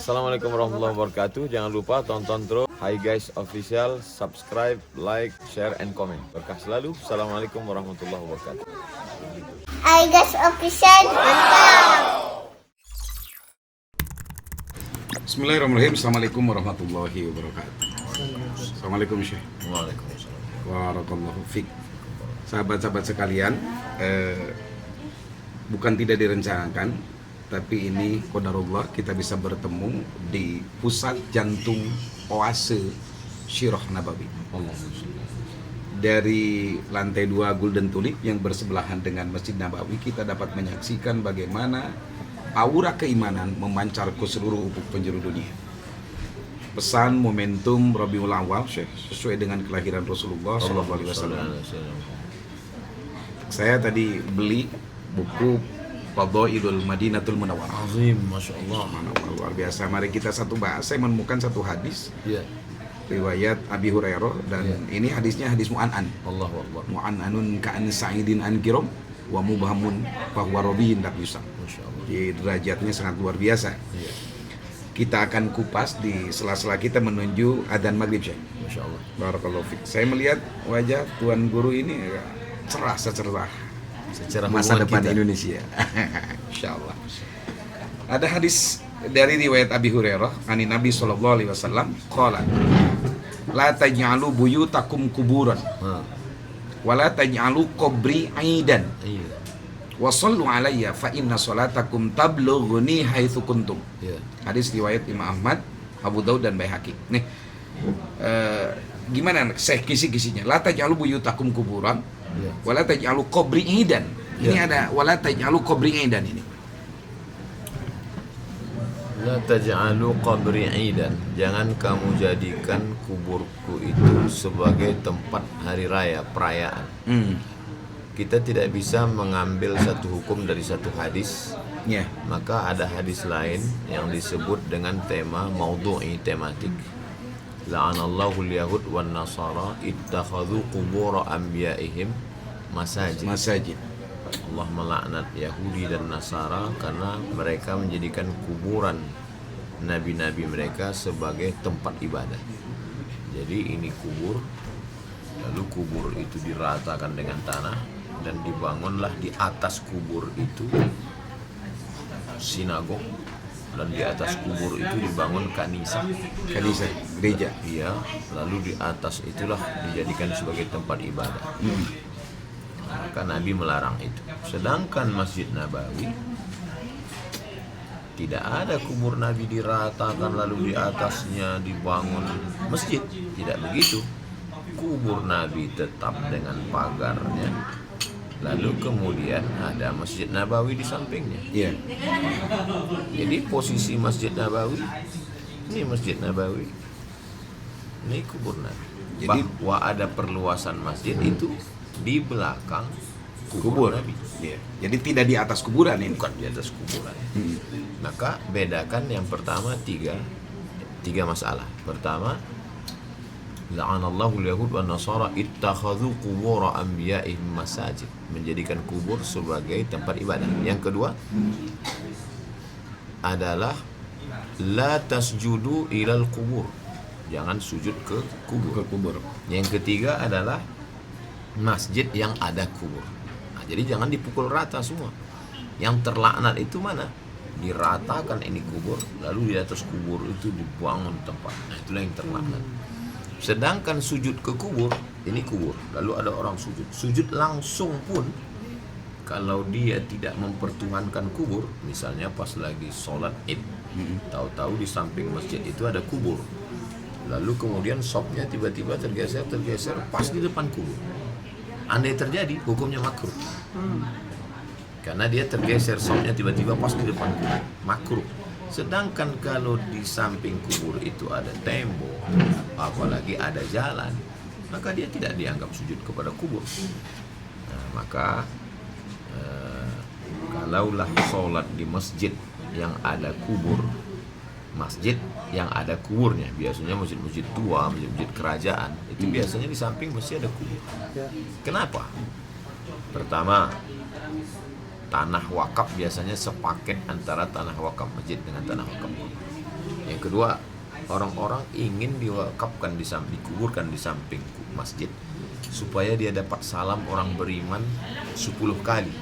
Assalamualaikum warahmatullahi wabarakatuh. Jangan lupa tonton terus Hi Guys Official, subscribe, like, share, and comment. Berkah selalu. Assalamualaikum warahmatullahi wabarakatuh. Hi Guys Official, mantap. Bismillahirrahmanirrahim. Assalamualaikum warahmatullahi wabarakatuh. Assalamualaikum Syekh. Waalaikumsalam. Barakallahu fiik. Sahabat-sahabat sekalian, bukan tidak direncanakan, tapi ini qadarullah kita bisa bertemu di pusat jantung oase Syirah Nabawi. Dari lantai 2 Golden Tulip yang bersebelahan dengan Masjid Nabawi, kita dapat menyaksikan bagaimana aura keimanan memancar ke seluruh ufuk penjuru dunia. Pesan momentum Rabiul Awal, Syekh, sesuai dengan kelahiran Rasulullah SAW. Saya tadi beli buku Fadhailul Madinatul Munawwarah. Azim, Masya Allah. Luar biasa. Mari kita satu bahas. Saya menemukan satu hadis Ya. riwayat Abi Hurairah dan ini hadisnya hadis mu'an'an. Allahu Akbar. Mu'an'anun ka'an sa'idin an kiram wa mubhamun bahwa robihin dak yusam. Masya Allah. Jadi derajatnya sangat luar biasa. Ya. Kita akan kupas di sela-sela kita menuju adzan maghrib, Syekh. Masya Allah. Barakallahu fiik. Saya melihat wajah tuan guru ini cerah secerah Secara masa hubungan depan kita. Indonesia. Insyaallah. Ada hadis dari riwayat Abi Hurairah, ani Nabi sallallahu alaihi wasallam qala la taj'alu buyutakum kuburan wa la taj'alu qabri aidan Iya. wa sallu alayya fa inna salatakum tablughuni haitsu kuntum. Iya. Hadis riwayat Imam Ahmad, Abu Daud dan Baihaqi. Nih, gimana kisi-kisinya? La taj'alu buyutakum kuburan Iya. wala taj'alu qabri aidan. Ini ada wala taj'alu qabri aidan ini. La taj'alu qabri idan. Jangan kamu jadikan kuburku itu sebagai tempat hari raya, perayaan. Kita tidak bisa mengambil satu hukum dari satu hadis. Ya. Maka ada hadis lain yang disebut dengan tema maudhu'i, tematik. La'anallahu al-yahud wan nasara ittakhadhu qubur anbiya'ihim masajid. Masajid. Allah melaknat Yahudi dan Nasara karena mereka menjadikan kuburan nabi-nabi mereka sebagai tempat ibadah. Jadi ini kubur, lalu kubur itu diratakan dengan tanah dan dibangunlah di atas kubur itu sinagog, dan di atas kubur itu dibangun kanisa. Kanisa, gereja. Iya, lalu di atas itulah dijadikan sebagai tempat ibadah. Maka Nabi melarang itu. Sedangkan Masjid Nabawi tidak ada kubur Nabi diratakan lalu di atasnya dibangun masjid. Tidak begitu. Kubur Nabi tetap dengan pagarnya. Lalu kemudian ada Masjid Nabawi di sampingnya. Iya. Jadi posisi Masjid Nabawi, ini Masjid Nabawi, ini kubur Nabi. Jadi Bahwa ada perluasan masjid itu di belakang kubur Nabi. Iya. Jadi tidak di atas kuburan ini. Bukan di atas kuburan. Maka bedakan yang pertama tiga masalah. Pertama, la'anallahu al-yahud wan nasara ittakhadhu qubur anbiya'ihim masajid, menjadikan kubur sebagai tempat ibadah. Yang kedua adalah la tasjudu ilal kubur, jangan sujud ke kubur. Yang ketiga adalah masjid yang ada kubur. Nah, jadi jangan dipukul rata semua. Yang terlaknat itu mana? Diratakan ini kubur, lalu di atas kubur itu dibangun tempat. Nah, itulah yang terlaknat. Sedangkan sujud ke kubur, ini kubur, lalu ada orang sujud. Sujud langsung pun, kalau dia tidak mempertuhankan kubur, misalnya pas lagi sholat id, tahu-tahu di samping masjid itu ada kubur, lalu kemudian sopnya tiba-tiba tergeser pas di depan kubur. Andai terjadi, hukumnya makruh. Karena dia tergeser sopnya tiba-tiba pas di depan kubur, makruh. Sedangkan kalau di samping kubur itu ada tembok, apalagi ada jalan, maka dia tidak dianggap sujud kepada kubur. Nah, maka kalaulah sholat di masjid yang ada kubur, masjid yang ada kuburnya, biasanya masjid-masjid tua, masjid-masjid kerajaan, itu biasanya di samping masjid ada kubur. Kenapa? Pertama, tanah wakaf biasanya sepaket antara tanah wakaf masjid dengan tanah wakaf kubur. Kedua, orang-orang ingin diwakafkan dikuburkan di samping masjid supaya dia dapat salam orang beriman 10 kali.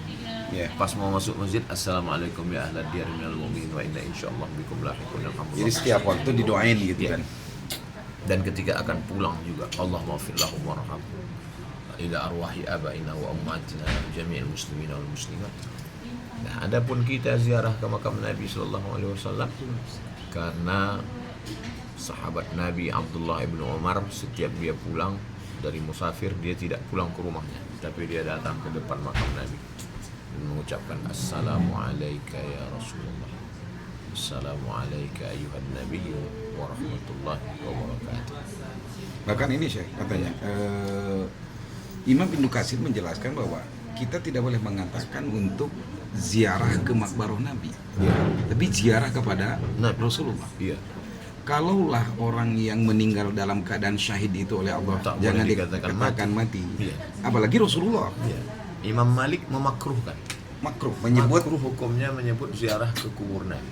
Pas mau masuk masjid, assalamualaikum ya ahlad diyar minal mu'minin wa inna insyaallah bikum lahiqun. Jadi setiap waktu didoain gitu kan. Dan ketika akan pulang juga, Allahumma ighfir lahum warhamhum ila arwahi abaina wa ummatina jami'il muslimina wal muslimat. Nah, adapun kita ziarah ke makam Nabi sallallahu alaihi wasallam karena sahabat Nabi Abdullah ibn Umar setiap dia pulang dari musafir, dia tidak pulang ke rumahnya, tapi dia datang ke depan makam Nabi dan mengucapkan assalamu alayka ya Rasulullah, assalamu alayka ayuhan nabiyyu wa rahmatullahi wa barakatuh. Bahkan ini Syekh katanya Imam Ibnu Katsir menjelaskan bahwa kita tidak boleh mengatakan untuk ziarah ke makbarah Nabi, tapi ziarah kepada Nabi Rasulullah. Iya. Kalaulah orang yang meninggal dalam keadaan syahid itu oleh Allah Tak jangan boleh dikatakan mati. Iya. Apalagi Rasulullah. Iya. Imam Malik memakruhkan. Makruh menyebut, Makruh hukumnya menyebut ziarah ke kubur Nabi.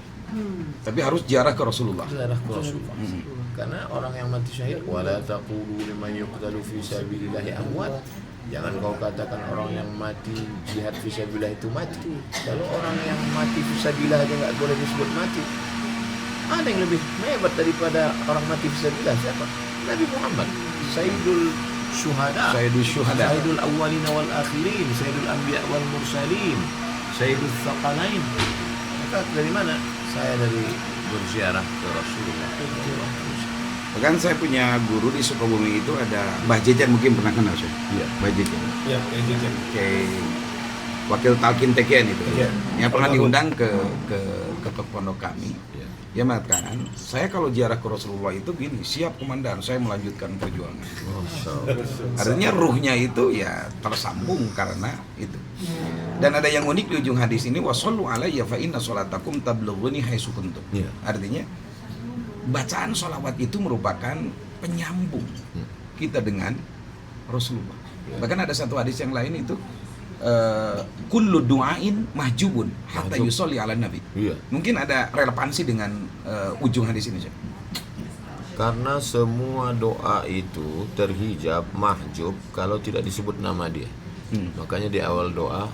tapi harus ziarah ke Rasulullah. Ziarah ke Rasulullah. Karena orang yang mati syahid, wala taqulu liman yuqtalu fi sabilillahi amwat. Jangan kau katakan orang yang mati jihad fi sabilillah itu mati. Kalau orang yang mati fi sabilillah aja enggak boleh disebut mati. Ada yang lebih hebat daripada orang mati fi sabilillah, siapa? Nabi Muhammad, Sayyidul Syuhada, Sayyidul Awwalin wal Akhirin, Sayyidul Anbiya wal Mursalin, Sayyidul Thaqalain. Maka dari mana? Saya dari berziarah ke Rasulullah. Bahkan saya punya guru di Sukabumi itu ada Mbah Jejan, mungkin pernah kenal Syekh. Iya. Mbah Jejan. Iya, kayak Jejen. Kayak wakil talqin TKN itu. Iya. Yang pernah diundang ke pondok kami. Iya. Dia mengatakan, saya kalau ziarah ke Rasulullah itu gini, siap komandan, saya melanjutkan perjuangan. Masya Allah. Artinya ruhnya itu ya tersambung karena itu. Dan ada yang unik di ujung hadis ini, wasallu alayya fa inna sholatakum tablughuni haitsu kuntum. Iya. Artinya bacaan sholawat itu merupakan penyambung kita dengan Rasulullah. Bahkan ada satu hadis yang lain itu kullu du'ain mahjubun hatta yusolli ala nabi. Iya. Mungkin ada relevansi dengan ujung hadis ini, Syekh. Karena semua doa itu terhijab, mahjub kalau tidak disebut nama dia. Makanya di awal doa,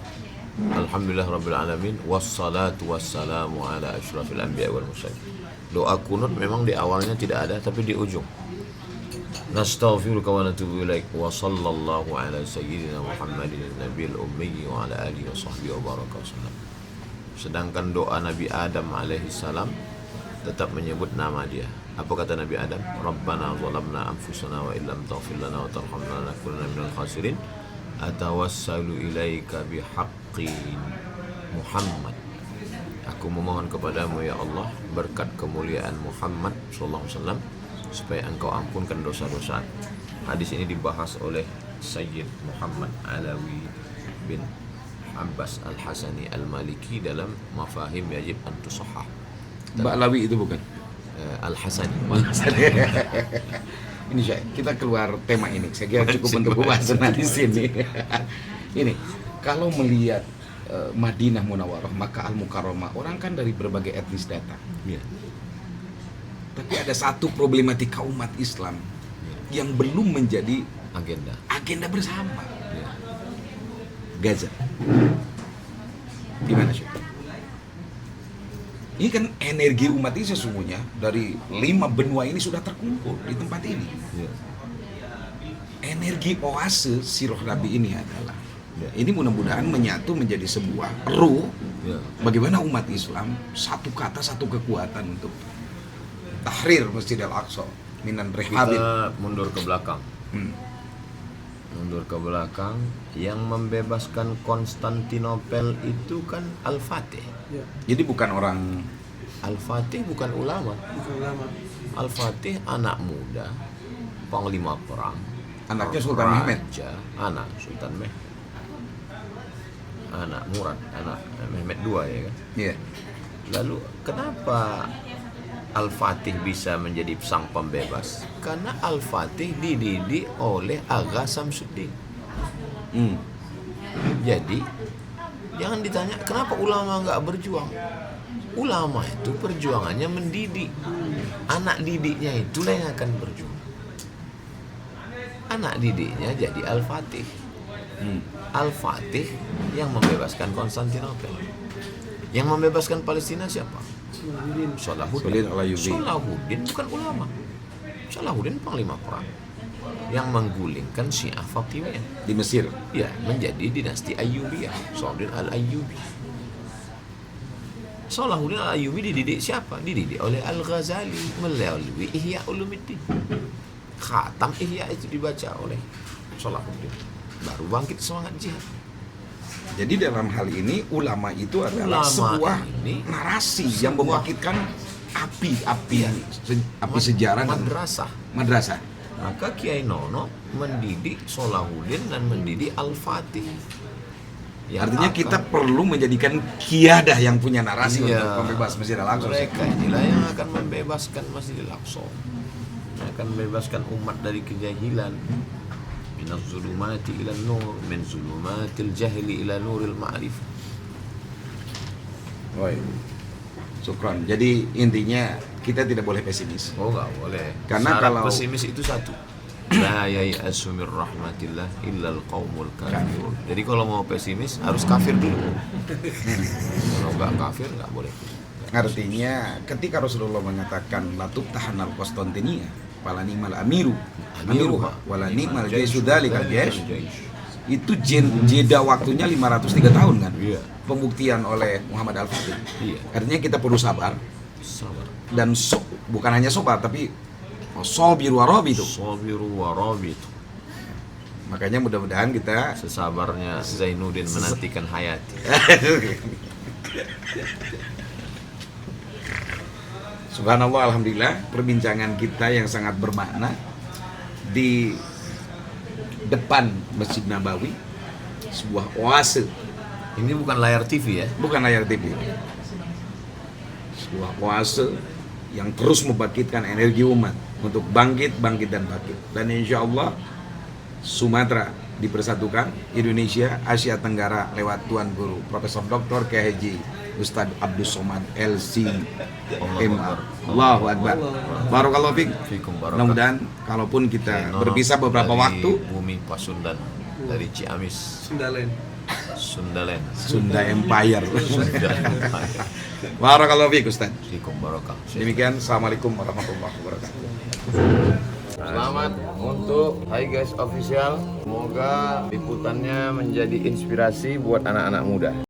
alhamdulillah rabbil alamin wassalatu wassalamu ala asyrafil anbiya wal mursalin. Doa kunut memang di awalnya tidak ada, tapi di ujung. Nastaghfiruka wa natubu ilaik wa sallallahu ala sayyidina Muhammadin nabiyil ummi wa ala alihi wa sahbihi wa baraka wasallam. Sedangkan doa Nabi Adam alaihi salam tetap menyebut nama dia. Apa kata Nabi Adam? Rabbana zalamna anfusana wa illam taghfir lana wa tarhamna lanakunanna minal khasirin. Atawassalu ilaika bihaqqi Muhammad. Aku memohon kepadamu ya Allah berkat kemuliaan Muhammad sallallahu alaihi wasallam supaya engkau ampunkan dosa-dosa. Hadis ini dibahas oleh Sayyid Muhammad Alawi bin Abbas Al-Hasani Al-Maliki dalam Mafahim Yajib an Tusahhah. Mbak Lawi itu bukan? Al-Hasani. Ini Syekh, kita keluar tema ini. Saya kira cukup untuk pembahasan di sini. Ini, kalau melihat Madinah Munawwarah, Makkah Al-Mukarramah, orang kan dari berbagai etnis datang. Iya. Tapi ada satu problematika umat Islam yang belum menjadi agenda bersama. Iya. Gaza. Gimana Syekh? Ini kan energi umat ini sesungguhnya dari 5 benua ini sudah terkumpul di tempat ini. Iya. Energi oase Sirah Nabi ini adalah ini mudah-mudahan menyatu menjadi sebuah ruh. Iya. Bagaimana umat Islam satu kata satu kekuatan untuk tahrir Masjid Al-Aqsa minan rehabin. Kita mundur ke belakang. Mundur ke belakang, yang membebaskan Konstantinopel itu kan Al-Fatih. Ya, Jadi bukan orang Al-Fatih bukan ulama. bukan lama. Al-Fatih anak muda, panglima perang, anaknya Sultan Mehmed. raja, anak Sultan Mehmed, anak Murad, anak Mehmed II ya kan. Iya. Lalu kenapa Al-Fatih bisa menjadi sang pembebas? Karena Al-Fatih dididik oleh Agha Samsuddin. Jadi jangan ditanya kenapa ulama nggak berjuang. ulama itu perjuangannya mendidik. Anak didiknya itulah yang akan berjuang. Anak didiknya jadi Al-Fatih. Al-Fatih yang membebaskan Konstantinopel. Yang membebaskan Palestina siapa? Salahuddin Al-Ayyubi. Salahuddin bukan ulama. Salahuddin panglima perang yang menggulingkan Syiah Fatimiyah di Mesir. Ya, menjadi dinasti Ayyubiyah. Salahuddin Al-Ayyubi. Salahuddin Al-Ayyubi dididik siapa? Dididik oleh Al-Ghazali melalui Ihya Ulumuddin. Khatam Ihya itu dibaca oleh Salahuddin. Baru bangkit semangat jihad. Jadi dalam hal ini ulama itu adalah sebuah narasi yang membangkitkan api sejarah dan madrasah. Maka Kiai Nono mendidik Salahuddin dan mendidik Al-Fatih. Artinya kita perlu menjadikan kiadah yang punya narasi untuk membebas Masjidil Aqsa. Mereka inilah yang akan membebaskan Masjidil Aqsa, yang akan membebaskan umat dari kejahilan. Minaz zulumati ila nur, min zulumatil jahili ila nuril ma'rif. Baik. Syukran. Jadi intinya kita tidak boleh pesimis. Oh, enggak boleh. Karena syarat kalau pesimis itu satu. La yai'asu mir rahmatillah illal qaumul kafirun. Jadi kalau mau pesimis harus kafir dulu. Kalau enggak kafir enggak boleh. Artinya ketika Rasulullah mengatakan la tuftahanal Konstantinia fala ni'mal amiruha wala ni'mal jaisu dzalikal jaish, itu jeda waktunya 503 tahun kan? Iya. Pembuktian oleh Muhammad Al-Fatih. Iya. Artinya kita perlu sabar. Dan bukan hanya sabar tapi sabiru warabitu. Sabiru warabitu. Makanya mudah-mudahan kita sesabarnya Zainuddin menantikan Hayati. Subhanallah, alhamdulillah, perbincangan kita yang sangat bermakna di depan Masjid Nabawi, sebuah oase. Ini bukan layar TV ya? Bukan layar TV. Sebuah oase yang terus membangkitkan energi umat untuk bangkit dan bangkit. Dan insya Allah Sumatera dipersatukan, Indonesia, Asia Tenggara lewat Tuan Guru Profesor Dr. K.H. Ustadz Abdus Somad LC.MA. Allahu Akbar. Barakallahu fikum. Mudah-mudahan kalaupun kita berpisah beberapa waktu, bumi Pasundan dari Ciamis, Sunda Empire. Barakallahu fikum Ustaz. Fikum barakah. Demikian, assalamualaikum warahmatullahi wabarakatuh. Selamat untuk Hai Guys Official. Semoga liputannya menjadi inspirasi buat anak-anak muda.